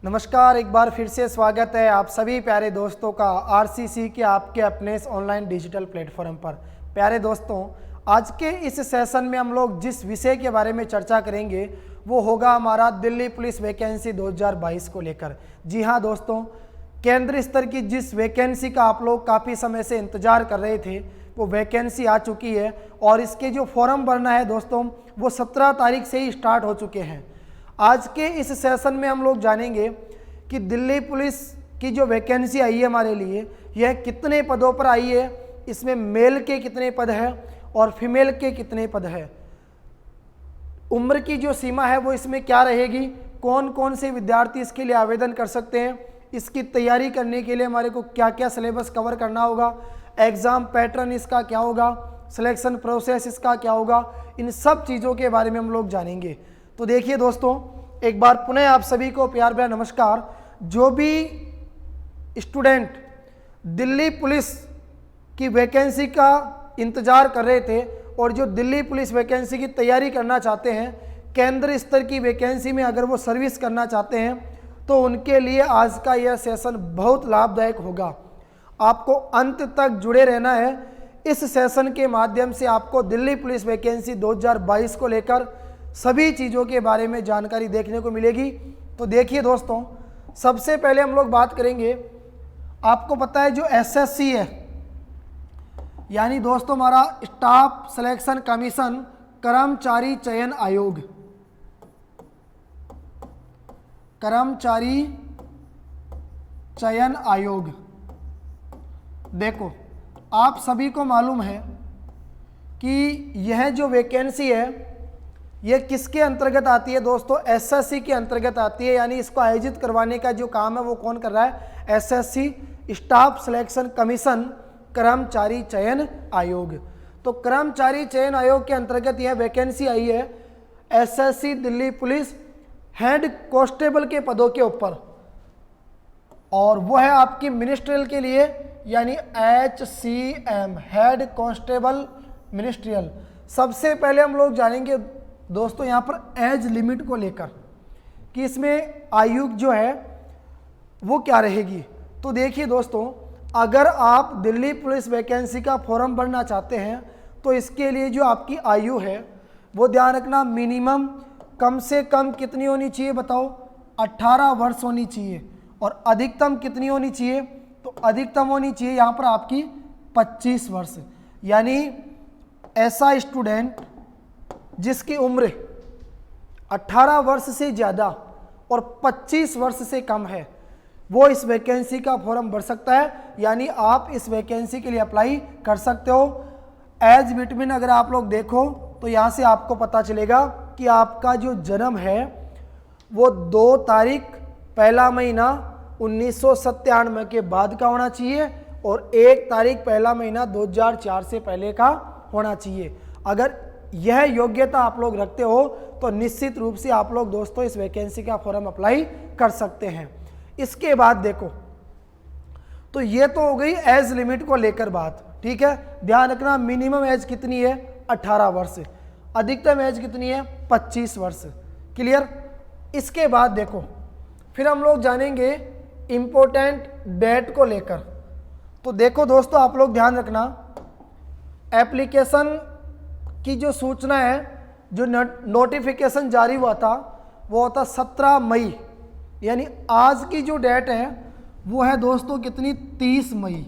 नमस्कार, एक बार फिर से स्वागत है आप सभी प्यारे दोस्तों का आरसीसी के आपके अपने इस ऑनलाइन डिजिटल प्लेटफॉर्म पर। प्यारे दोस्तों, आज के इस सेशन में हम लोग जिस विषय के बारे में चर्चा करेंगे वो होगा हमारा दिल्ली पुलिस वैकेंसी 2022 को लेकर। जी हाँ दोस्तों, केंद्र स्तर की जिस वैकेंसी का आप लोग काफ़ी समय से इंतजार कर रहे थे वो वैकेंसी आ चुकी है और इसके जो फॉर्म भरना है दोस्तों वो 17 तारीख से ही स्टार्ट हो चुके हैं। आज के इस सेशन में हम लोग जानेंगे कि दिल्ली पुलिस की जो वैकेंसी आई है हमारे लिए, यह कितने पदों पर आई है, इसमें मेल के कितने पद है और फीमेल के कितने पद है, उम्र की जो सीमा है वो इसमें क्या रहेगी, कौन कौन से विद्यार्थी इसके लिए आवेदन कर सकते हैं, इसकी तैयारी करने के लिए हमारे को क्या क्या सिलेबस कवर करना होगा, एग्ज़ाम पैटर्न इसका क्या होगा, सिलेक्शन प्रोसेस इसका क्या होगा, इन सब चीज़ों के बारे में हम लोग जानेंगे। तो देखिए दोस्तों, एक बार पुनः आप सभी को प्यार भरा नमस्कार। जो भी स्टूडेंट दिल्ली पुलिस की वैकेंसी का इंतज़ार कर रहे थे और जो दिल्ली पुलिस वैकेंसी की तैयारी करना चाहते हैं, केंद्र स्तर की वैकेंसी में अगर वो सर्विस करना चाहते हैं तो उनके लिए आज का यह सेशन बहुत लाभदायक होगा। आपको अंत तक जुड़े रहना है। इस सेशन के माध्यम से आपको दिल्ली पुलिस वैकेंसी 2022 को लेकर सभी चीज़ों के बारे में जानकारी देखने को मिलेगी। तो देखिए दोस्तों, सबसे पहले हम लोग बात करेंगे, आपको पता है जो एसएससी है यानी दोस्तों हमारा स्टाफ सिलेक्शन कमीशन, कर्मचारी चयन आयोग, कर्मचारी चयन आयोग। देखो, आप सभी को मालूम है कि यह जो वैकेंसी है ये किसके अंतर्गत आती है दोस्तों, एसएससी के अंतर्गत आती है। यानी इसको आयोजित करवाने का जो काम है वो कौन कर रहा है, एसएससी, स्टाफ सिलेक्शन कमीशन, कर्मचारी चयन आयोग। तो कर्मचारी चयन आयोग के अंतर्गत यह वैकेंसी आई है SSC Delhi police head constable के पदों के ऊपर, और वो है आपकी मिनिस्ट्रियल के लिए, यानी HCM, हेड कांस्टेबल मिनिस्ट्रियल। सबसे पहले हम लोग जानेंगे दोस्तों यहाँ पर एज लिमिट को लेकर कि इसमें आयु जो है वो क्या रहेगी। तो देखिए दोस्तों, अगर आप दिल्ली पुलिस वैकेंसी का फॉर्म भरना चाहते हैं तो इसके लिए जो आपकी आयु है वो ध्यान रखना, मिनिमम कम से कम कितनी होनी चाहिए बताओ, 18 वर्ष होनी चाहिए। और अधिकतम कितनी होनी चाहिए, तो अधिकतम होनी चाहिए यहाँ पर आपकी 25 वर्ष। यानी ऐसा स्टूडेंट जिसकी उम्र 18 वर्ष से ज़्यादा और 25 वर्ष से कम है वो इस वैकेंसी का फॉर्म भर सकता है। यानी आप इस वैकेंसी के लिए अप्लाई कर सकते हो। एज बिटवीन अगर आप लोग देखो तो यहाँ से आपको पता चलेगा कि आपका जो जन्म है वो 2 तारीख पहला महीना 1997 के बाद का होना चाहिए और 1 तारीख पहला महीना 2004 से पहले का होना चाहिए। अगर यह योग्यता आप लोग रखते हो तो निश्चित रूप से आप लोग दोस्तों इस वैकेंसी का फॉर्म अप्लाई कर सकते हैं। इसके बाद देखो, तो ये तो हो गई एज लिमिट को लेकर बात, ठीक है। ध्यान रखना, मिनिमम एज कितनी है, 18 वर्ष, अधिकतम एज कितनी है, 25 वर्ष। क्लियर। इसके बाद देखो, फिर हम लोग जानेंगे इम्पोर्टेंट डेट को लेकर। तो देखो दोस्तों, आप लोग ध्यान रखना, एप्लीकेशन की जो सूचना है, जो नोटिफिकेशन जारी हुआ था वो होता 17 मई, यानी आज की जो डेट है वो है दोस्तों कितनी, 30 मई।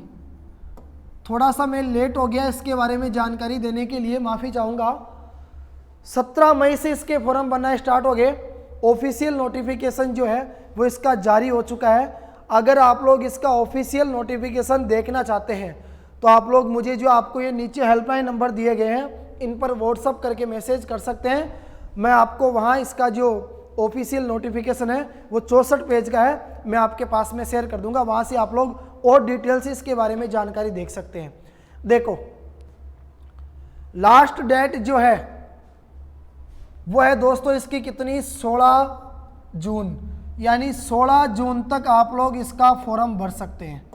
थोड़ा सा मैं लेट हो गया इसके बारे में जानकारी देने के लिए, माफ़ी चाहूँगा। 17 मई से इसके फॉर्म बनना स्टार्ट हो गए। ऑफिशियल नोटिफिकेशन जो है वो इसका जारी हो चुका है। अगर आप लोग इसका ऑफिशियल नोटिफिकेशन देखना चाहते हैं तो आप लोग मुझे जो आपको ये नीचे हेल्पलाइन नंबर दिए गए हैं इन पर व्हाट्सअप करके मैसेज कर सकते हैं। मैं आपको वहाँ इसका जो ऑफिशियल नोटिफिकेशन है वो 64 पेज का है, मैं आपके पास में शेयर कर दूंगा। वहाँ से आप लोग और डिटेल से इसके बारे में जानकारी देख सकते हैं। देखो, लास्ट डेट जो है वो है दोस्तों इसकी कितनी, 16 जून। यानी 16 जून तक आप लोग इसका फॉर्म भर सकते हैं।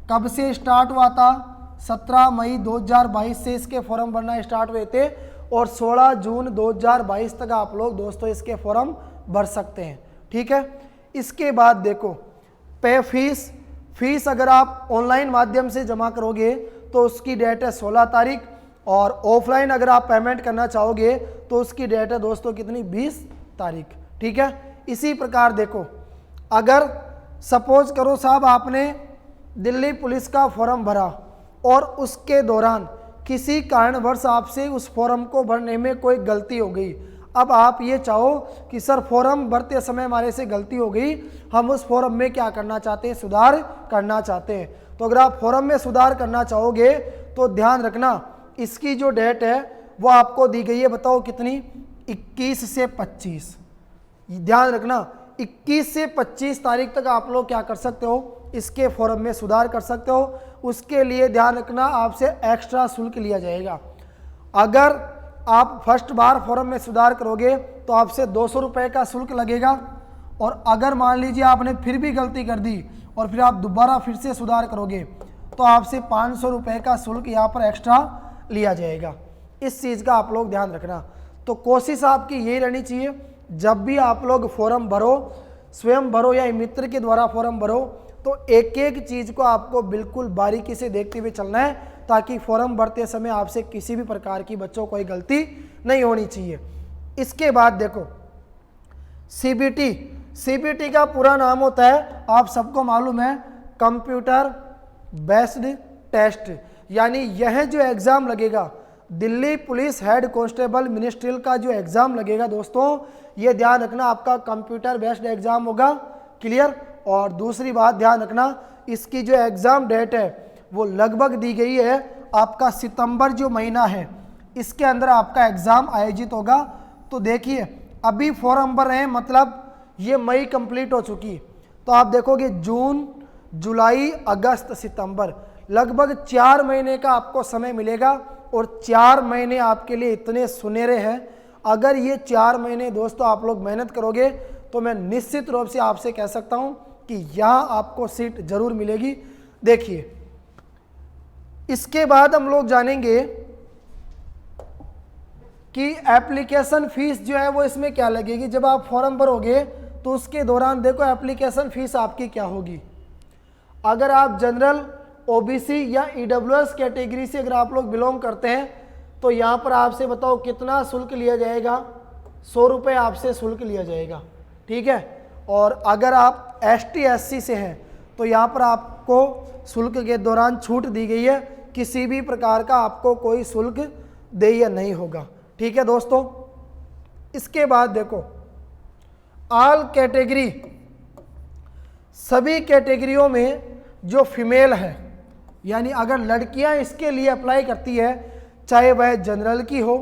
कब से स्टार्ट हुआ था, 17 मई 2022 से इसके फॉर्म भरना स्टार्ट हुए थे और 16 जून 2022 तक आप लोग दोस्तों इसके फॉर्म भर सकते हैं। ठीक है। इसके बाद देखो पे फीस अगर आप ऑनलाइन माध्यम से जमा करोगे तो उसकी डेट है 16 तारीख, और ऑफलाइन अगर आप पेमेंट करना चाहोगे तो उसकी डेट है दोस्तों कितनी, 20 तारीख। ठीक है, इसी प्रकार देखो अगर सपोज करो साहब आपने दिल्ली पुलिस का फॉर्म भरा और उसके दौरान किसी कारणवश आपसे उस फॉर्म को भरने में कोई गलती हो गई, अब आप ये चाहो कि सर फॉर्म भरते समय हमारे से गलती हो गई, हम उस फॉर्म में क्या करना चाहते हैं, सुधार करना चाहते हैं। तो अगर आप फॉर्म में सुधार करना चाहोगे तो ध्यान रखना इसकी जो डेट है वो आपको दी गई है, बताओ कितनी, 21 से 25। ध्यान रखना 21 से 25 तारीख तक आप लोग क्या कर सकते हो, इसके फॉर्म में सुधार कर सकते हो। उसके लिए ध्यान रखना आपसे एक्स्ट्रा शुल्क लिया जाएगा। अगर आप फर्स्ट बार फॉर्म में सुधार करोगे तो आपसे 200 रुपये का शुल्क लगेगा, और अगर मान लीजिए आपने फिर भी गलती कर दी और फिर आप दोबारा फिर से सुधार करोगे तो आपसे 500 रुपये का शुल्क यहाँ पर एक्स्ट्रा लिया जाएगा। इस चीज़ का आप लोग ध्यान रखना। तो कोशिश आपकी यही रहनी चाहिए, जब भी आप लोग फॉर्म भरो, स्वयं भरो या मित्र के द्वारा फॉर्म भरो, तो एक एक चीज़ को आपको बिल्कुल बारीकी से देखते हुए चलना है, ताकि फॉर्म भरते समय आपसे किसी भी प्रकार की बच्चों कोई गलती नहीं होनी चाहिए। इसके बाद देखो सीबीटी का पूरा नाम होता है, आप सबको मालूम है, कंप्यूटर बेस्ड टेस्ट। यानी यह जो एग्ज़ाम लगेगा Delhi police head constable ministerial का जो एग्ज़ाम लगेगा दोस्तों, ये ध्यान रखना आपका कंप्यूटर बेस्ड एग्ज़ाम होगा। क्लियर। और दूसरी बात ध्यान रखना इसकी जो एग्ज़ाम डेट है वो लगभग दी गई है आपका सितंबर जो महीना है इसके अंदर आपका एग्ज़ाम आयोजित होगा। तो देखिए अभी फॉर्म भर रहे हैं, मतलब ये मई कंप्लीट हो चुकी, तो आप देखोगे जून जुलाई अगस्त सितंबर, लगभग 4 महीने का आपको समय मिलेगा। और 4 महीने आपके लिए इतने सुनहरे हैं, अगर ये 4 महीने दोस्तों आप लोग मेहनत करोगे तो मैं निश्चित रूप से आपसे कह सकता हूँ कि यहाँ आपको सीट जरूर मिलेगी। देखिए इसके बाद हम लोग जानेंगे कि एप्लीकेशन फीस जो है वो इसमें क्या लगेगी। जब आप फॉर्म भरोगे तो उसके दौरान देखो एप्लीकेशन फीस आपकी क्या होगी। अगर आप जनरल ओबीसी या ईडब्ल्यूएस कैटेगरी से अगर आप लोग बिलोंग करते हैं तो यहाँ पर आपसे बताओ कितना शुल्क लिया जाएगा, 100 रुपये आपसे शुल्क लिया जाएगा। ठीक है। और अगर आप एसटी एससी से हैं तो यहाँ पर आपको शुल्क के दौरान छूट दी गई है, किसी भी प्रकार का आपको कोई शुल्क देय नहीं होगा। ठीक है दोस्तों। इसके बाद देखो ऑल कैटेगरी, सभी कैटेगरियों में जो फीमेल है, यानी अगर लड़कियां इसके लिए अप्लाई करती है, चाहे वह जनरल की हो,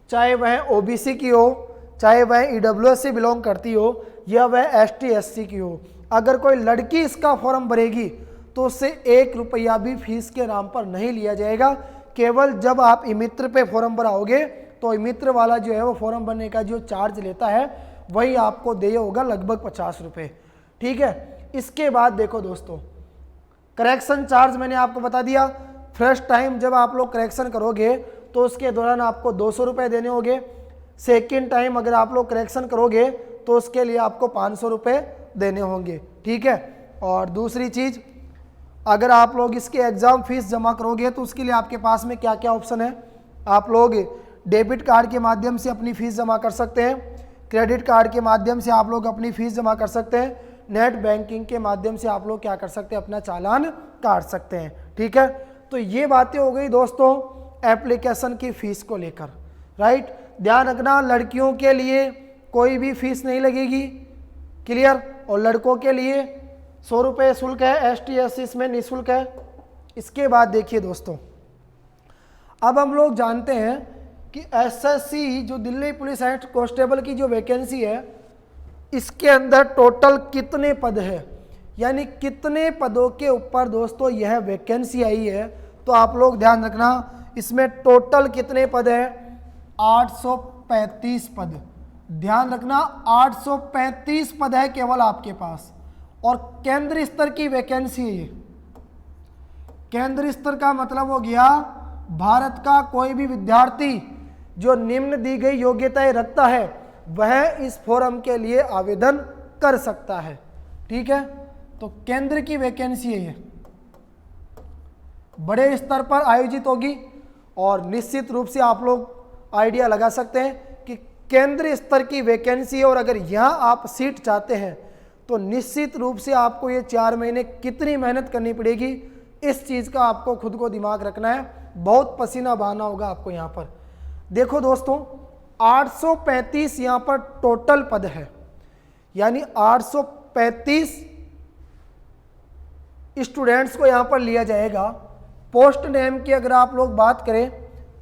चाहे वह ओबीसी की हो, चाहे वह ईडब्ल्यूएस से बिलोंग करती हो, या वह एसटी एससी की हो, अगर कोई लड़की इसका फॉर्म भरेगी तो उससे 1 रुपया भी फीस के नाम पर नहीं लिया जाएगा। केवल जब आप ई-मित्र पे फॉर्म भराओगे तो ई-मित्र वाला जो है वो फॉर्म भरने का जो चार्ज लेता है वही आपको देय होगा, लगभग 50 रुपये। ठीक है। इसके बाद देखो दोस्तों करेक्शन चार्ज मैंने आपको बता दिया। फर्स्ट टाइम जब आप लोग करेक्शन करोगे तो उसके दौरान आपको 200 रुपये देने होंगे। सेकेंड टाइम अगर आप लोग करेक्शन करोगे तो उसके लिए आपको 500 रुपये देने होंगे। ठीक है। और दूसरी चीज़, अगर आप लोग इसके एग्ज़ाम फीस जमा करोगे तो उसके लिए आपके पास में क्या क्या ऑप्शन है। आप लोग डेबिट कार्ड के माध्यम से अपनी फ़ीस जमा कर सकते हैं, क्रेडिट कार्ड के माध्यम से आप लोग अपनी फ़ीस जमा कर सकते हैं, नेट बैंकिंग के माध्यम से आप लोग क्या कर सकते हैं, अपना चालान काट सकते हैं। ठीक है। तो ये बातें हो गई दोस्तों एप्लीकेशन की फ़ीस को लेकर। राइट। ध्यान रखना लड़कियों के लिए कोई भी फीस नहीं लगेगी। क्लियर। और लड़कों के लिए 100 रुपये शुल्क है, एसटी एससी इसमें निःशुल्क है। इसके बाद देखिए दोस्तों अब हम लोग जानते हैं कि एसएससी जो दिल्ली पुलिस हेड कांस्टेबल की जो वैकेंसी है इसके अंदर टोटल कितने पद है, यानी कितने पदों के ऊपर दोस्तों यह वैकेंसी आई है। तो आप लोग ध्यान रखना इसमें टोटल कितने पद है, 835 पद। ध्यान रखना 835 पद है केवल आपके पास। और केंद्र स्तर की वैकेंसी है ये। केंद्र स्तर का मतलब हो गया भारत का कोई भी विद्यार्थी जो निम्न दी गई योग्यताएं रखता है वह इस फॉर्म के लिए आवेदन कर सकता है। ठीक है, तो केंद्र की वैकेंसी है, ये बड़े स्तर पर आयोजित होगी और निश्चित रूप से आप लोग आइडिया लगा सकते हैं कि केंद्रीय स्तर की वैकेंसी है और अगर यहाँ आप सीट चाहते हैं तो निश्चित रूप से आपको ये 4 महीने कितनी मेहनत करनी पड़ेगी, इस चीज़ का आपको खुद को दिमाग रखना है। बहुत पसीना बहाना होगा आपको यहाँ पर। देखो दोस्तों, 835 यहाँ पर टोटल पद है, यानी 835 स्टूडेंट्स को यहाँ पर लिया जाएगा। पोस्ट नेम की अगर आप लोग बात करें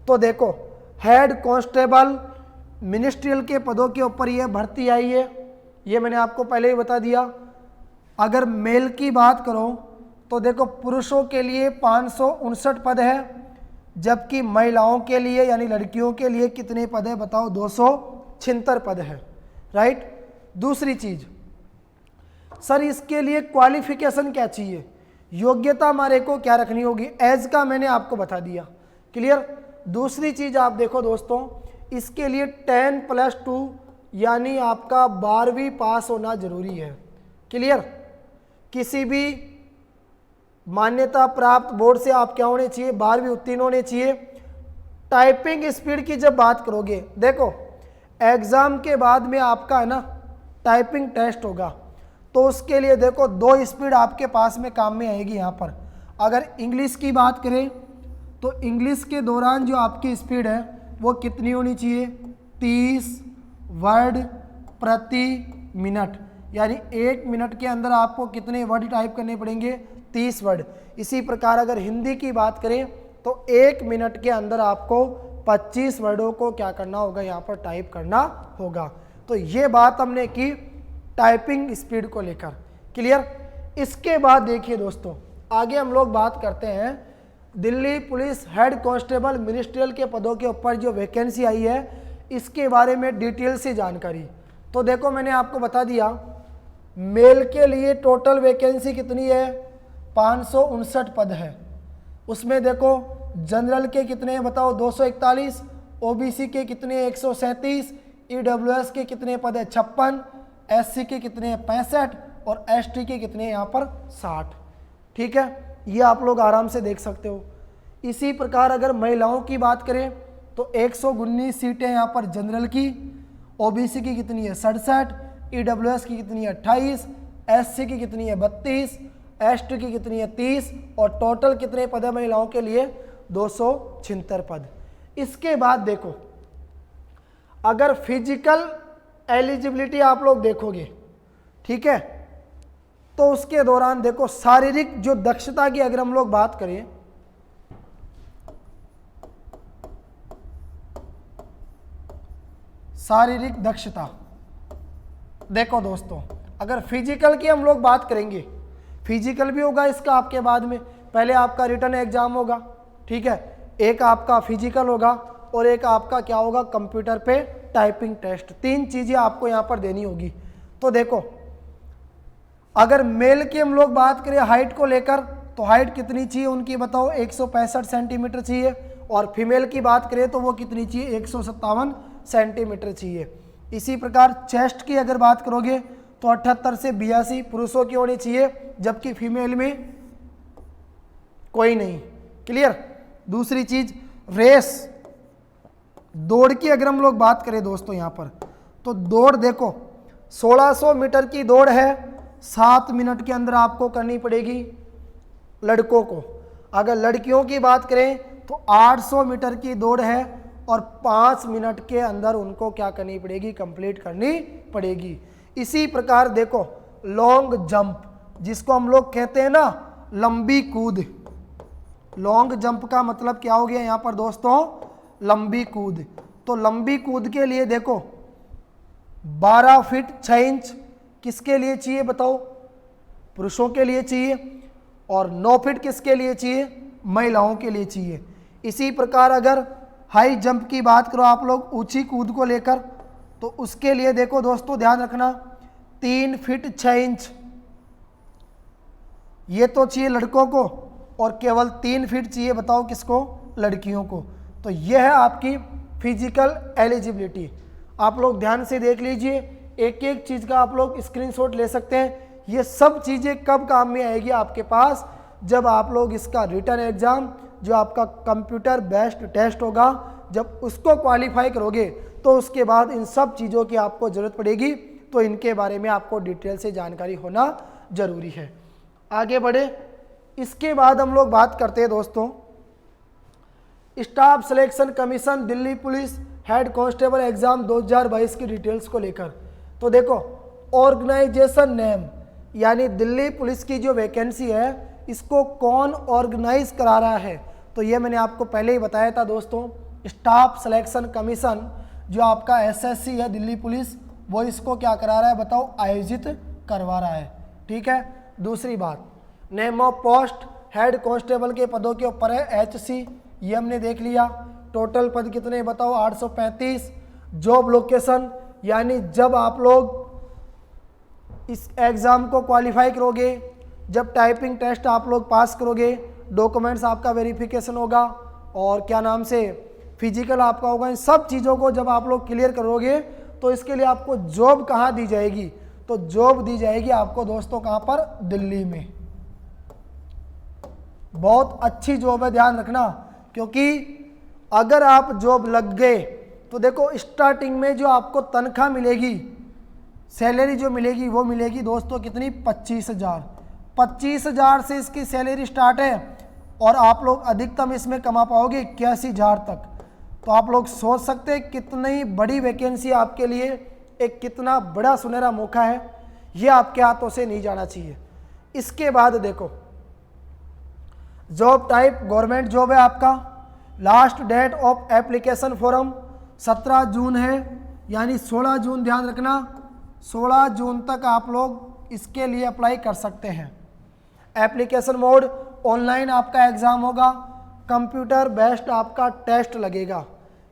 तो देखो, हेड कांस्टेबल मिनिस्ट्रियल के पदों के ऊपर ये भर्ती आई है, ये मैंने आपको पहले ही बता दिया। अगर मेल की बात करो तो देखो, पुरुषों के लिए 559 पद है, जबकि महिलाओं के लिए यानी लड़कियों के लिए कितने पद है बताओ, 276 पद है। राइट। दूसरी चीज, सर इसके लिए क्वालिफिकेशन क्या चाहिए, योग्यता हमारे को क्या रखनी होगी, एज का मैंने आपको बता दिया। क्लियर। दूसरी चीज आप देखो दोस्तों, इसके लिए 10+2 यानी आपका 12वीं पास होना जरूरी है। क्लियर। किसी भी मान्यता प्राप्त बोर्ड से आप क्या होने चाहिए, 12वीं उत्तीर्ण होने चाहिए। टाइपिंग स्पीड की जब बात करोगे, देखो एग्जाम के बाद में आपका है ना टाइपिंग टेस्ट होगा, तो उसके लिए देखो 2 स्पीड आपके पास में काम में आएगी। यहाँ पर अगर इंग्लिश की बात करें तो इंग्लिश के दौरान जो आपकी स्पीड है वो कितनी होनी चाहिए, 30 वर्ड प्रति मिनट, यानी 1 मिनट के अंदर आपको कितने वर्ड टाइप करने पड़ेंगे, 30 वर्ड। इसी प्रकार अगर हिंदी की बात करें तो 1 मिनट के अंदर आपको 25 वर्डों को क्या करना होगा, यहाँ पर टाइप करना होगा। तो ये बात हमने की टाइपिंग स्पीड को लेकर। क्लियर। इसके बाद देखिए दोस्तों, आगे हम लोग बात करते हैं Delhi police head constable ministerial के पदों के ऊपर जो वैकेंसी आई है, इसके बारे में डिटेल से जानकारी। तो देखो मैंने आपको बता दिया, मेल के लिए टोटल वैकेंसी कितनी है, 559 पद है। उसमें देखो जनरल के कितने हैं बताओ, 241, ओबीसी के कितने, 137, ईडब्ल्यूएस के कितने पद है, 56, एससी के कितने हैं, 65 और एसटी के कितने हैं यहाँ पर, 60। ठीक है, ये आप लोग आराम से देख सकते हो। इसी प्रकार अगर महिलाओं की बात करें तो 119 सीटें यहाँ पर जनरल की, ओबीसी की कितनी है 67, ईडब्ल्यूएस की कितनी है 28, एससी की कितनी है 32, एसटी की कितनी है 30 और टोटल कितने पद है महिलाओं के लिए, 276 पद। इसके बाद देखो, अगर फिजिकल एलिजिबिलिटी आप लोग देखोगे, ठीक है, तो उसके दौरान देखो शारीरिक जो दक्षता की अगर हम लोग बात करें, शारीरिक दक्षता, देखो दोस्तों अगर फिजिकल की हम लोग बात करेंगे, फिजिकल भी होगा इसका आपके बाद में, पहले आपका रिटन एग्जाम होगा, ठीक है, एक आपका फिजिकल होगा और एक आपका क्या होगा, कंप्यूटर पे टाइपिंग टेस्ट। 3 चीजें आपको यहाँ पर देनी होगी। तो देखो अगर मेल की हम लोग बात करें हाइट को लेकर, तो हाइट कितनी चाहिए उनकी बताओ, 165 सेंटीमीटर चाहिए, और फीमेल की बात करें तो वो कितनी चाहिए, 157 सेंटीमीटर चाहिए। इसी प्रकार चेस्ट की अगर बात करोगे तो 78 से 82 पुरुषों की होनी चाहिए, जबकि फीमेल में कोई नहीं। क्लियर। दूसरी चीज रेस, दौड़ की अगर हम लोग बात करें दोस्तों यहाँ पर, तो दौड़ देखो 1600 मीटर की दौड़ है, 7 मिनट के अंदर आपको करनी पड़ेगी लड़कों को। अगर लड़कियों की बात करें तो 800 मीटर की दौड़ है और 5 मिनट के अंदर उनको क्या करनी पड़ेगी, कंप्लीट करनी पड़ेगी। इसी प्रकार देखो लॉन्ग जंप, जिसको हम लोग कहते हैं ना लंबी कूद, लॉन्ग जंप का मतलब क्या हो गया यहाँ पर दोस्तों, लंबी कूद। तो लंबी कूद के लिए देखो 12 फीट 6 इंच किसके लिए चाहिए बताओ, पुरुषों के लिए चाहिए, और 9 फीट किसके लिए चाहिए, महिलाओं के लिए चाहिए। इसी प्रकार अगर हाई जंप की बात करो आप लोग, ऊंची कूद को लेकर, तो उसके लिए देखो दोस्तों ध्यान रखना 3 फीट 6 इंच ये तो चाहिए लड़कों को, और केवल 3 फीट चाहिए बताओ किसको, लड़कियों को। तो यह है आपकी फिजिकल एलिजिबिलिटी। आप लोग ध्यान से देख लीजिए, एक एक चीज़ का आप लोग स्क्रीनशॉट ले सकते हैं। ये सब चीज़ें कब काम में आएगी आपके पास, जब आप लोग इसका रिटन एग्ज़ाम जो आपका कंप्यूटर बेस्ड टेस्ट होगा, जब उसको क्वालिफाई करोगे तो उसके बाद इन सब चीज़ों की आपको ज़रूरत पड़ेगी। तो इनके बारे में आपको डिटेल से जानकारी होना ज़रूरी है। आगे बढ़े, इसके बाद हम लोग बात करते हैं दोस्तों staff selection commission Delhi police head constable exam 2022 की डिटेल्स को लेकर। तो देखो, ऑर्गेनाइजेशन नेम यानी दिल्ली पुलिस की जो वैकेंसी है इसको कौन ऑर्गेनाइज करा रहा है, तो ये मैंने आपको पहले ही बताया था दोस्तों। स्टाफ सिलेक्शन कमीशन जो आपका एसएससी है दिल्ली पुलिस, वो इसको क्या करा रहा है बताओ, आयोजित करवा रहा है। ठीक है। दूसरी बात, name of post head constable के पदों के ऊपर है एचसी, ये हमने देख लिया। टोटल पद कितने बताओ, 835। जॉब लोकेशन यानी जब आप लोग इस एग्ज़ाम को क्वालिफाई करोगे, जब टाइपिंग टेस्ट आप लोग पास करोगे, डॉक्यूमेंट्स आपका वेरिफिकेशन होगा और क्या नाम से फिजिकल आपका होगा, इन सब चीज़ों को जब आप लोग क्लियर करोगे तो इसके लिए आपको जॉब कहाँ दी जाएगी, तो जॉब दी जाएगी आपको दोस्तों कहाँ पर, दिल्ली में। बहुत अच्छी जॉब है, ध्यान रखना, क्योंकि अगर आप जॉब लग गए तो देखो स्टार्टिंग में जो आपको तनख्वाह मिलेगी, सैलरी जो मिलेगी वो मिलेगी दोस्तों कितनी, 25,000। 25,000 से इसकी सैलरी स्टार्ट है और आप लोग अधिकतम इसमें कमा पाओगे 81,000 तक। तो आप लोग सोच सकते हैं कितनी बड़ी वैकेंसी आपके लिए, एक कितना बड़ा सुनहरा मौका है, ये आपके हाथों से नहीं जाना चाहिए। इसके बाद देखो, जॉब टाइप गवर्नमेंट जॉब है आपका। Last date of application form 17 June है, यानी 16 जून, ध्यान रखना 16 जून तक आप लोग इसके लिए अप्लाई कर सकते हैं। एप्लीकेशन मोड ऑनलाइन आपका एग्ज़ाम होगा, कंप्यूटर बेस्ड आपका टेस्ट लगेगा।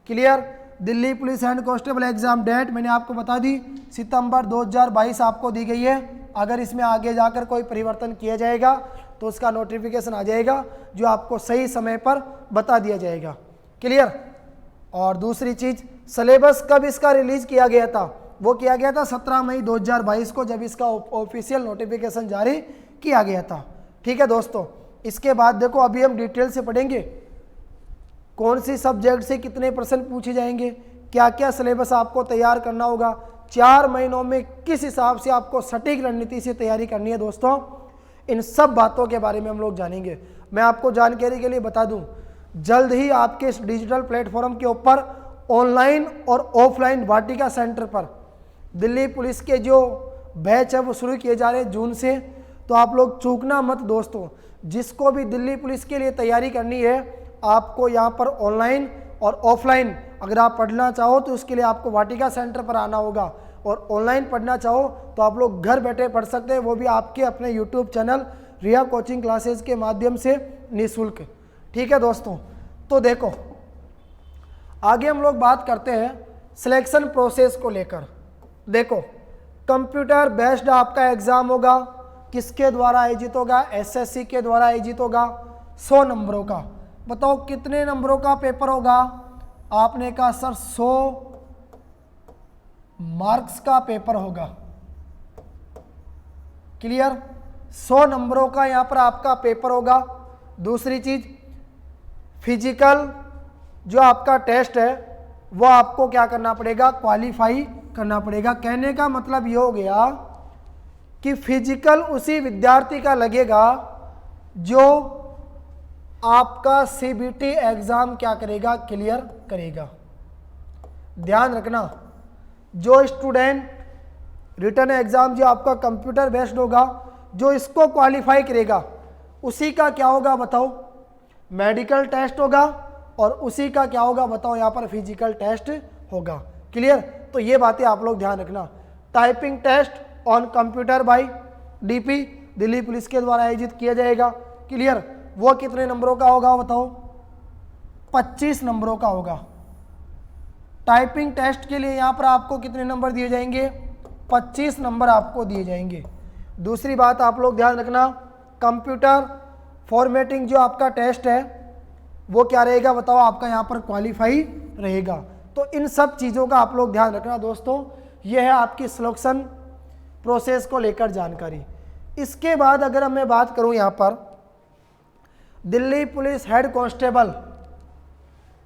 Clear. Delhi police and constable exam date मैंने आपको बता दी, सितंबर 2022 आपको दी गई है। अगर इसमें आगे जाकर कोई परिवर्तन किया जाएगा तो उसका नोटिफिकेशन आ जाएगा जो आपको सही समय पर बता दिया जाएगा। क्लियर। और दूसरी चीज़, सिलेबस कब इसका रिलीज़ किया गया था, वो किया गया था 17 मई 2022 को, जब इसका ऑफिशियल नोटिफिकेशन जारी किया गया था। ठीक है दोस्तों। इसके बाद देखो, अभी हम डिटेल से पढ़ेंगे कौन सी सब्जेक्ट से कितने प्रश्न पूछे जाएंगे, क्या क्या सिलेबस आपको तैयार करना होगा, 4 महीनों में किस हिसाब से आपको सटीक रणनीति से तैयारी करनी है दोस्तों, इन सब बातों के बारे में हम लोग जानेंगे। मैं आपको जानकारी के लिए बता दूं, जल्द ही आपके इस डिजिटल प्लेटफॉर्म के ऊपर ऑनलाइन और ऑफलाइन वाटिका सेंटर पर दिल्ली पुलिस के जो बैच है वो शुरू किए जा रहे हैं जून से। तो आप लोग चूकना मत दोस्तों, जिसको भी दिल्ली पुलिस के लिए तैयारी करनी है आपको यहाँ पर ऑनलाइन और ऑफलाइन अगर आप पढ़ना चाहो तो उसके लिए आपको वाटिका सेंटर पर आना होगा, और ऑनलाइन पढ़ना चाहो तो आप लोग घर बैठे पढ़ सकते हैं, वो भी आपके अपने यूट्यूब चैनल रिया कोचिंग क्लासेस के माध्यम से निःशुल्क। ठीक है दोस्तों। तो देखो, आगे हम लोग बात करते हैं सिलेक्शन प्रोसेस को लेकर। देखो, कंप्यूटर बेस्ड आपका एग्ज़ाम होगा, किसके द्वारा आयोजित होगा, एसएससी के द्वारा आयोजित होगा। 100 नंबरों का, बताओ कितने नंबरों का पेपर होगा, आपने कहा सर 100 मार्क्स का पेपर होगा। क्लियर। 100 नंबरों का यहां पर आपका पेपर होगा। दूसरी चीज, फिजिकल जो आपका टेस्ट है वो आपको क्या करना पड़ेगा, क्वालिफाई करना पड़ेगा। कहने का मतलब ये हो गया कि फिजिकल उसी विद्यार्थी का लगेगा जो आपका सीबीटी एग्जाम क्या करेगा, क्लियर करेगा। ध्यान रखना, जो स्टूडेंट रिटन एग्जाम जो आपका कंप्यूटर बेस्ड होगा, जो इसको क्वालिफाई करेगा उसी का क्या होगा बताओ, मेडिकल टेस्ट होगा, और उसी का क्या होगा बताओ, यहाँ पर फिजिकल टेस्ट होगा। क्लियर। तो ये बातें आप लोग ध्यान रखना। Typing test on computer by DP Delhi police के द्वारा आयोजित किया जाएगा। क्लियर। वो कितने नंबरों का होगा बताओ, 25 नंबरों का होगा। टाइपिंग टेस्ट के लिए यहाँ पर आपको कितने नंबर दिए जाएंगे, 25 नंबर आपको दिए जाएंगे। दूसरी बात आप लोग ध्यान रखना, कंप्यूटर फॉर्मेटिंग जो आपका टेस्ट है वो क्या रहेगा बताओ, आपका यहाँ पर क्वालिफाई रहेगा। तो इन सब चीज़ों का आप लोग ध्यान रखना दोस्तों, यह है आपकी सिलेक्शन प्रोसेस को लेकर जानकारी। इसके बाद अगर मैं बात करूं यहाँ पर Delhi police head constable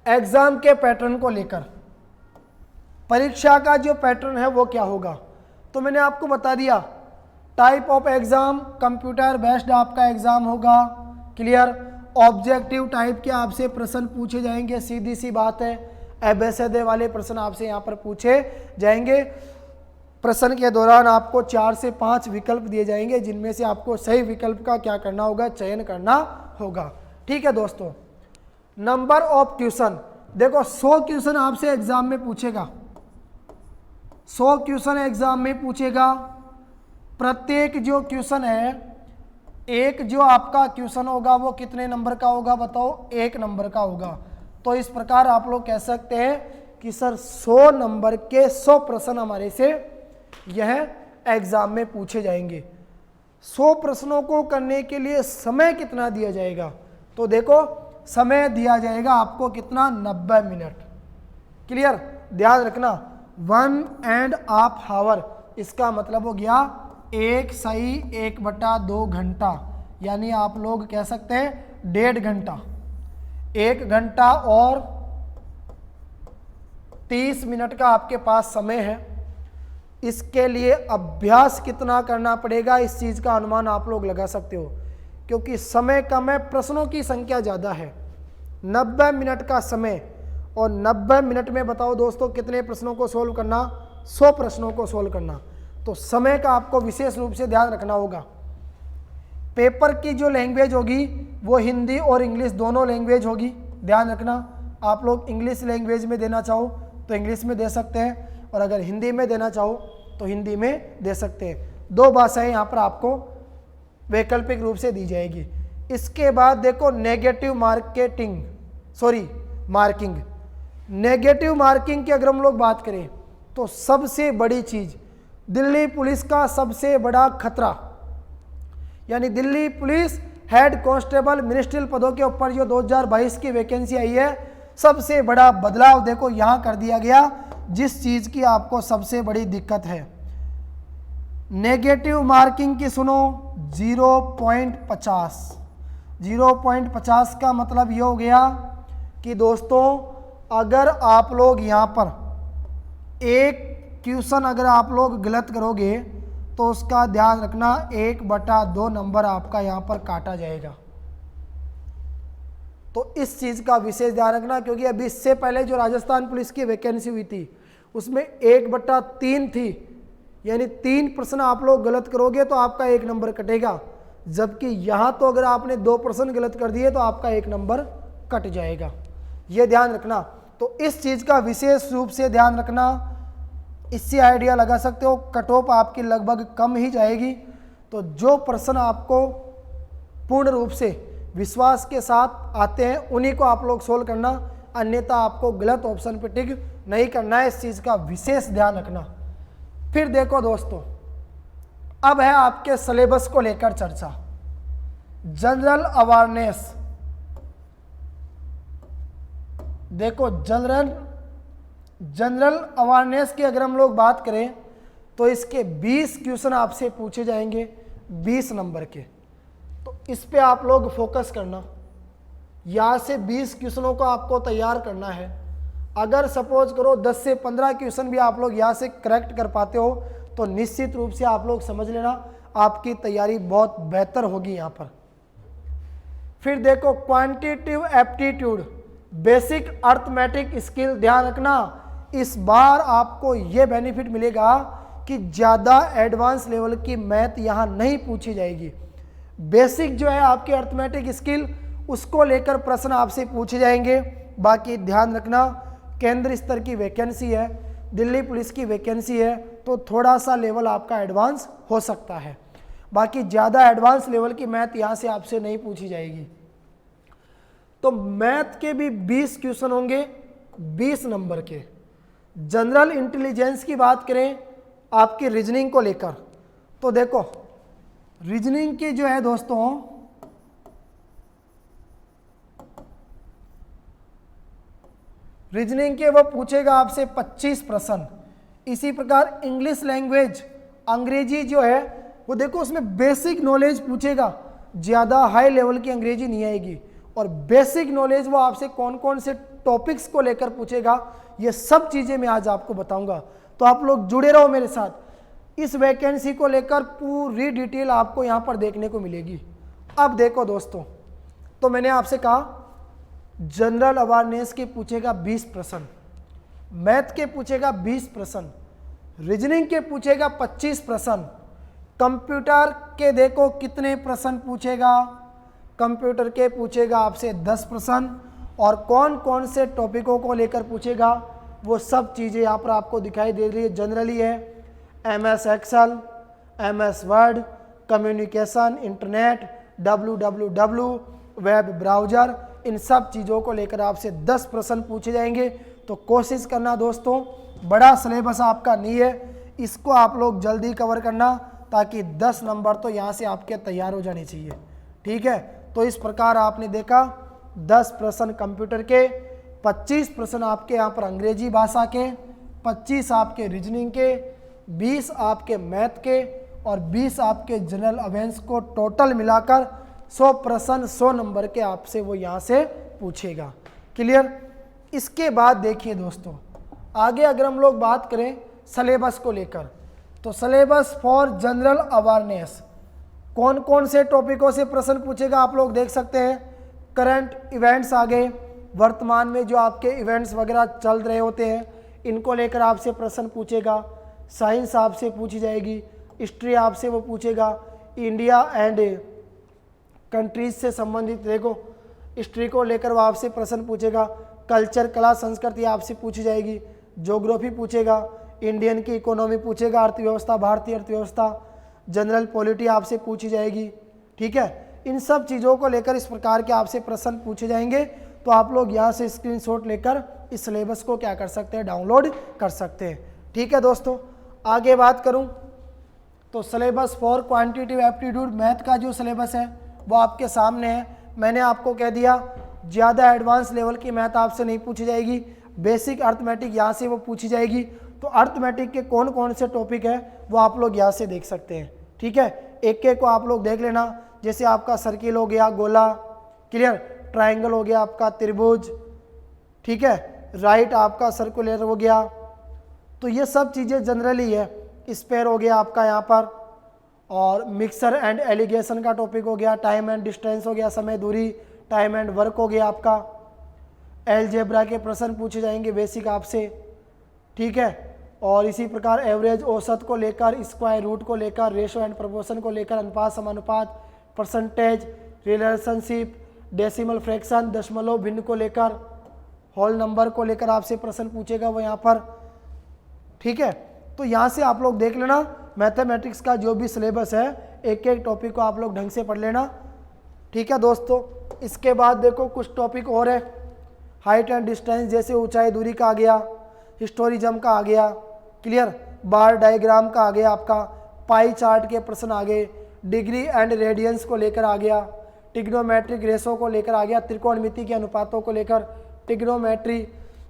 exam के पैटर्न को लेकर, परीक्षा का जो पैटर्न है वो क्या होगा, तो मैंने आपको बता दिया type of exam computer based आपका एग्जाम होगा, क्लियर। ऑब्जेक्टिव टाइप के आपसे प्रश्न पूछे जाएंगे, सीधी सी बात है, एबीसीडी वाले प्रश्न आपसे यहाँ पर पूछे जाएंगे। प्रश्न के दौरान आपको 4 से 5 विकल्प दिए जाएंगे जिनमें से आपको सही विकल्प का क्या करना होगा, चयन करना होगा। ठीक है दोस्तों। नंबर ऑफ क्वेश्चन, देखो 100 क्वेश्चन आपसे एग्जाम में पूछेगा, 100 क्वेश्चन एग्जाम में पूछेगा। प्रत्येक जो क्वेश्चन है, एक जो आपका क्वेश्चन होगा वो कितने नंबर का होगा बताओ, 1 नंबर का होगा। तो इस प्रकार आप लोग कह सकते हैं कि सर 100 नंबर के 100 प्रश्न हमारे से यह एग्जाम में पूछे जाएंगे। 100 प्रश्नों को करने के लिए समय कितना दिया जाएगा, तो देखो समय दिया जाएगा आपको कितना, 90 मिनट। क्लियर, ध्यान रखना 1.5 आवर, इसका मतलब हो गया 1 सही 1/2 घंटा, यानी आप लोग कह सकते हैं 1.5 घंटा, 1 घंटा और 30 मिनट का आपके पास समय है। इसके लिए अभ्यास कितना करना पड़ेगा, इस चीज़ का अनुमान आप लोग लगा सकते हो, क्योंकि समय कम है, प्रश्नों की संख्या ज़्यादा है। 90 मिनट का समय, और 90 मिनट में बताओ दोस्तों कितने प्रश्नों को सोल्व करना, 100 प्रश्नों को सोल्व करना। तो समय का आपको विशेष रूप से ध्यान रखना होगा। पेपर की जो लैंग्वेज होगी वो हिंदी और इंग्लिश दोनों लैंग्वेज होगी, ध्यान रखना। आप लोग इंग्लिश लैंग्वेज में देना चाहो तो इंग्लिश में दे सकते हैं, और अगर हिंदी में देना चाहो तो हिंदी में दे सकते हैं। 2 भाषाएं यहाँ पर आपको वैकल्पिक रूप से दी जाएगी। इसके बाद देखो नेगेटिव मार्किंग। नेगेटिव मार्किंग की अगर हम लोग बात करें तो सबसे बड़ी चीज़, दिल्ली पुलिस का सबसे बड़ा खतरा, यानी Delhi police head constable ministerial पदों के ऊपर जो 2022 की वैकेंसी आई है, सबसे बड़ा बदलाव देखो यहाँ कर दिया गया। जिस चीज़ की आपको सबसे बड़ी दिक्कत है नेगेटिव मार्किंग की, सुनो 0.50। 0.50 का मतलब ये हो गया कि दोस्तों अगर आप लोग यहाँ पर एक क्वेश्चन अगर आप लोग गलत करोगे तो उसका ध्यान रखना 1/2 नंबर आपका यहाँ पर काटा जाएगा। तो इस चीज़ का विशेष ध्यान रखना, क्योंकि अभी इससे पहले जो राजस्थान पुलिस की वैकेंसी हुई थी उसमें 1/3 थी, यानी 3 प्रश्न आप लोग गलत करोगे तो आपका 1 नंबर कटेगा, जबकि यहाँ तो अगर आपने 2 प्रश्न गलत कर दिए तो आपका 1 नंबर कट जाएगा। ये ध्यान रखना। तो इस चीज़ का विशेष रूप से ध्यान रखना। इससे आइडिया लगा सकते हो कट ऑफ आपकी लगभग कम ही जाएगी। तो जो प्रश्न आपको पूर्ण रूप से विश्वास के साथ आते हैं उन्हीं को आप लोग सोल्व करना, अन्यथा आपको गलत ऑप्शन पर टिक नहीं करना है। इस चीज़ का विशेष ध्यान रखना। फिर देखो दोस्तों, अब है आपके सिलेबस को लेकर चर्चा। जनरल अवेयरनेस, देखो जनरल अवेयरनेस की अगर हम लोग बात करें तो इसके 20 क्वेश्चन आपसे पूछे जाएंगे, 20 नंबर के। तो इस पे आप लोग फोकस करना, यहाँ से 20 क्वेश्चनों को आपको तैयार करना है। अगर सपोज करो 10 से 15 क्वेश्चन भी आप लोग यहाँ से करेक्ट कर पाते हो तो निश्चित रूप से आप लोग समझ लेना आपकी तैयारी बहुत बेहतर होगी यहाँ पर। फिर देखो quantitative aptitude, basic arithmetic skill, ध्यान रखना इस बार आपको ये बेनिफिट मिलेगा कि ज़्यादा एडवांस लेवल की मैथ यहाँ नहीं पूछी जाएगी। बेसिक जो है आपकी अर्थमेटिक स्किल उसको लेकर प्रश्न आपसे पूछे जाएंगे। बाकी ध्यान रखना केंद्र स्तर की वैकेंसी है, दिल्ली पुलिस की वैकेंसी है, तो थोड़ा सा लेवल आपका एडवांस हो सकता है। बाकी ज़्यादा एडवांस लेवल की मैथ यहाँ से आपसे नहीं पूछी जाएगी। तो मैथ के भी 20 क्वेश्चन होंगे 20 नंबर के। जनरल इंटेलिजेंस की बात करें आपकी रीजनिंग को लेकर, तो देखो रीजनिंग की जो है दोस्तों रीजनिंग के वो पूछेगा आपसे 25 प्रश्न। इसी प्रकार इंग्लिश लैंग्वेज, अंग्रेजी जो है वो देखो उसमें बेसिक नॉलेज पूछेगा, ज़्यादा हाई लेवल की अंग्रेजी नहीं आएगी। और बेसिक नॉलेज वो आपसे कौन कौन से टॉपिक्स को लेकर पूछेगा, ये सब चीज़ें मैं आज आपको बताऊंगा। तो आप लोग जुड़े रहो मेरे साथ, इस वैकेंसी को लेकर पूरी डिटेल आपको यहाँ पर देखने को मिलेगी। अब देखो दोस्तों, तो मैंने आपसे कहा जनरल अवेयरनेस के पूछेगा 20 प्रश्न, मैथ के पूछेगा 20 प्रश्न, रीजनिंग के पूछेगा 25 प्रश्न, कंप्यूटर के देखो कितने प्रश्न पूछेगा, कंप्यूटर के पूछेगा आपसे 10 प्रश्न, और कौन कौन से टॉपिकों को लेकर पूछेगा वो सब चीज़ें यहाँ पर आपको दिखाई दे रही है। जनरली है MS Excel, MS Word, communication, internet, www, web browser, इन सब चीज़ों को लेकर आपसे 10 प्रश्न पूछे जाएंगे। तो कोशिश करना दोस्तों, बड़ा सिलेबस आपका नहीं है, इसको आप लोग जल्दी कवर करना ताकि 10 नंबर तो यहाँ से आपके तैयार हो जाने चाहिए। ठीक है, तो इस प्रकार आपने देखा 10 प्रश्न कंप्यूटर के, 25 प्रश्न आपके यहाँ पर अंग्रेजी भाषा के, 25 आपके रीजनिंग के, 20 आपके मैथ के और 20 आपके जनरल अवेयरनेस को टोटल मिलाकर 100 प्रश्न 100 नंबर के आपसे वो यहाँ से पूछेगा। क्लियर। इसके बाद देखिए दोस्तों, आगे अगर हम लोग बात करें सिलेबस को लेकर, तो सिलेबस फॉर जनरल अवेयरनेस कौन कौन से टॉपिकों से प्रश्न पूछेगा आप लोग देख सकते हैं। करंट इवेंट्स आ गए, वर्तमान में जो आपके इवेंट्स वगैरह चल रहे होते हैं इनको लेकर आपसे प्रश्न पूछेगा। साइंस आपसे पूछी जाएगी, हिस्ट्री आपसे वो पूछेगा, इंडिया एंड कंट्रीज से संबंधित देखो हिस्ट्री को लेकर वो आपसे प्रश्न पूछेगा। कल्चर, कला, संस्कृति आपसे पूछी जाएगी। ज्योग्राफी पूछेगा, इंडियन की इकोनॉमी पूछेगा, अर्थव्यवस्था, भारतीय अर्थव्यवस्था, जनरल पॉलिटी आपसे पूछी जाएगी। ठीक है, इन सब चीज़ों को लेकर इस प्रकार के आपसे प्रश्न पूछे जाएंगे। तो आप लोग यहाँ से स्क्रीनशॉट लेकर इस सिलेबस को क्या कर सकते हैं, डाउनलोड कर सकते हैं। ठीक है दोस्तों, आगे बात करूँ तो syllabus for quantitative aptitude math का जो सिलेबस है वो आपके सामने है। मैंने आपको कह दिया ज़्यादा एडवांस लेवल की मैथ आपसे नहीं पूछी जाएगी, बेसिक अर्थमेटिक यहाँ से वो पूछी जाएगी। तो अर्थमेटिक के कौन कौन से टॉपिक है वो आप लोग यहाँ से देख सकते हैं। ठीक है, एक एक को आप लोग देख लेना। जैसे आपका सर्किल हो गया, गोला, क्लियर, ट्रायंगल हो गया आपका, त्रिभुज, ठीक है, राइट आपका सर्कुलर हो गया। तो ये सब चीज़ें जनरली है। स्पेयर हो गया आपका यहाँ पर, और मिक्सर एंड एलिगेशन का टॉपिक हो गया, टाइम एंड डिस्टेंस हो गया, समय दूरी, टाइम एंड वर्क हो गया आपका। अलजेब्रा के प्रश्न पूछे जाएंगे बेसिक आपसे। ठीक है, और इसी प्रकार एवरेज, औसत को लेकर, स्क्वायर रूट को लेकर, रेशो एंड प्रोपोर्शन को लेकर, अनुपात समानुपात, परसेंटेज, रिलेशनशिप, डेसिमल फ्रैक्शन, दशमलव भिन्न को लेकर, होल नंबर को लेकर आपसे प्रश्न पूछेगा वो यहाँ पर। ठीक है, तो यहाँ से आप लोग देख लेना मैथमेटिक्स का जो भी सिलेबस है, एक एक टॉपिक को आप लोग ढंग से पढ़ लेना। ठीक है दोस्तों, इसके बाद देखो कुछ टॉपिक और है। हाइट एंड डिस्टेंस, जैसे ऊंचाई दूरी का आ गया, हिस्टोरिज्म का आ गया, क्लियर, बार डायग्राम का आ गया आपका, पाई चार्ट के प्रश्न आ गए, डिग्री एंड रेडियंस को लेकर आ गया, टिग्नोमेट्रिक रेशो को लेकर आ गया, त्रिकोणमिति के अनुपातों को लेकर, टिग्नोमेट्री,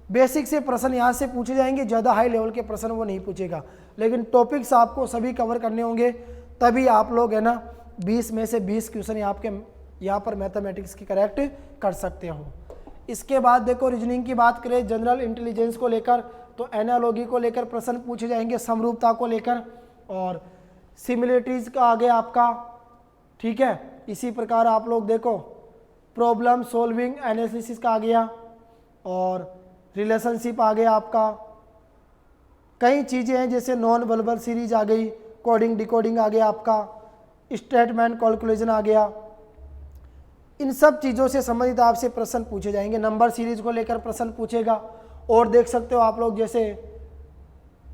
बेसिक से प्रश्न यहाँ से पूछे जाएंगे। ज़्यादा हाई लेवल के प्रश्न वो नहीं पूछेगा, लेकिन टॉपिक्स आपको सभी कवर करने होंगे, तभी आप लोग है ना 20 में से 20 क्वेश्चन आपके यहाँ पर मैथमेटिक्स की करेक्ट कर सकते हो। इसके बाद देखो रीजनिंग की बात करें, जनरल इंटेलिजेंस को लेकर, तो एनालॉगी को लेकर प्रश्न पूछे जाएंगे, समरूपता को लेकर, और सिमिलरिटीज़ का आ गया आपका। ठीक है, इसी प्रकार आप लोग देखो प्रॉब्लम सॉल्विंग एनालिसिस का आ गया, और रिलेशनशिप आ गया आपका। कई चीज़ें हैं जैसे नॉन वर्बल सीरीज आ गई, कोडिंग डिकोडिंग आ गया आपका, स्टेटमेंट कैलकुलेशन आ गया। इन सब चीज़ों से संबंधित आपसे प्रश्न पूछे जाएंगे। नंबर सीरीज को लेकर प्रश्न पूछेगा, और देख सकते हो आप लोग जैसे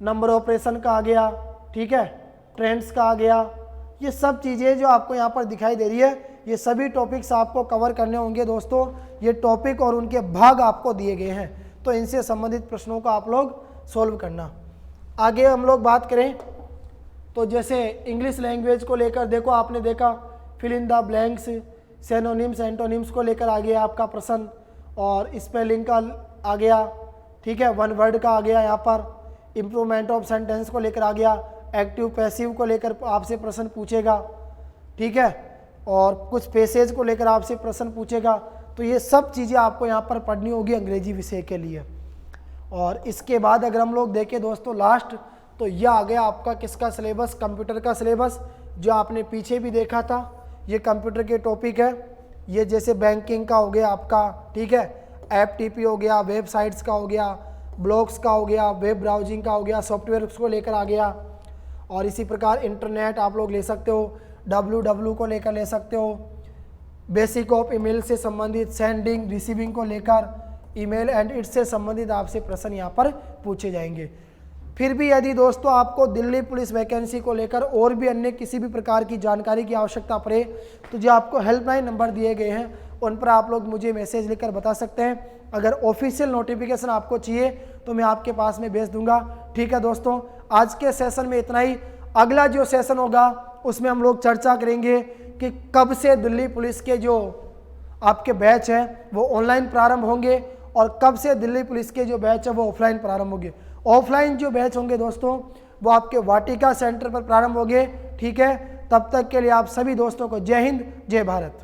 नंबर ऑपरेशन का आ गया, ठीक है, ट्रेंड्स का आ गया। ये सब चीज़ें जो आपको यहाँ पर दिखाई दे रही है, ये सभी टॉपिक्स आपको कवर करने होंगे दोस्तों। ये टॉपिक और उनके भाग आपको दिए गए हैं, तो इनसे संबंधित प्रश्नों को आप लोग सॉल्व करना। आगे हम लोग बात करें तो जैसे इंग्लिश लैंग्वेज को लेकर देखो, आपने देखा fill in the blanks, synonyms antonyms को लेकर आ गया आपका प्रश्न, और स्पेलिंग का आ गया, ठीक है, वन वर्ड का आ गया यहाँ पर, इम्प्रूवमेंट ऑफ सेंटेंस को लेकर आ गया, एक्टिव पैसिव को लेकर आपसे प्रश्न पूछेगा, ठीक है, और कुछ पेसेज को लेकर आपसे प्रश्न पूछेगा। तो ये सब चीज़ें आपको यहाँ पर पढ़नी होगी अंग्रेजी विषय के लिए। और इसके बाद अगर हम लोग देखें दोस्तों लास्ट, तो यह आ गया आपका किसका सिलेबस, कंप्यूटर का सिलेबस, जो आपने पीछे भी देखा था। ये कंप्यूटर के टॉपिक है, ये जैसे बैंकिंग का हो गया आपका, ठीक है, एफटीपी हो गया, वेबसाइट्स का हो गया, ब्लॉग्स का हो गया, वेब ब्राउजिंग का हो गया, सॉफ्टवेयर को लेकर आ गया। और इसी प्रकार इंटरनेट आप लोग ले सकते हो, www को लेकर ले सकते हो, बेसिक ऑफ ईमेल से संबंधित, सेंडिंग रिसीविंग को लेकर, ईमेल एंड इट्स से संबंधित आपसे प्रश्न यहाँ पर पूछे जाएंगे। फिर भी यदि दोस्तों आपको दिल्ली पुलिस वैकेंसी को लेकर और भी अन्य किसी भी प्रकार की जानकारी की आवश्यकता पड़े, तो जो आपको हेल्पलाइन नंबर दिए गए हैं उन पर आप लोग मुझे मैसेज लिखकर बता सकते हैं। अगर ऑफिशियल नोटिफिकेशन आपको चाहिए तो मैं आपके पास में भेज दूंगा। ठीक है दोस्तों, आज के सेशन में इतना ही। अगला जो सेशन होगा उसमें हम लोग चर्चा करेंगे कि कब से दिल्ली पुलिस के जो आपके बैच हैं वो ऑनलाइन प्रारंभ होंगे और कब से दिल्ली पुलिस के जो बैच है वो ऑफलाइन प्रारंभ होंगे। ऑफलाइन जो बैच होंगे दोस्तों वो आपके वाटिका सेंटर पर प्रारंभ होंगे। ठीक है, तब तक के लिए आप सभी दोस्तों को जय हिंद, जय भारत।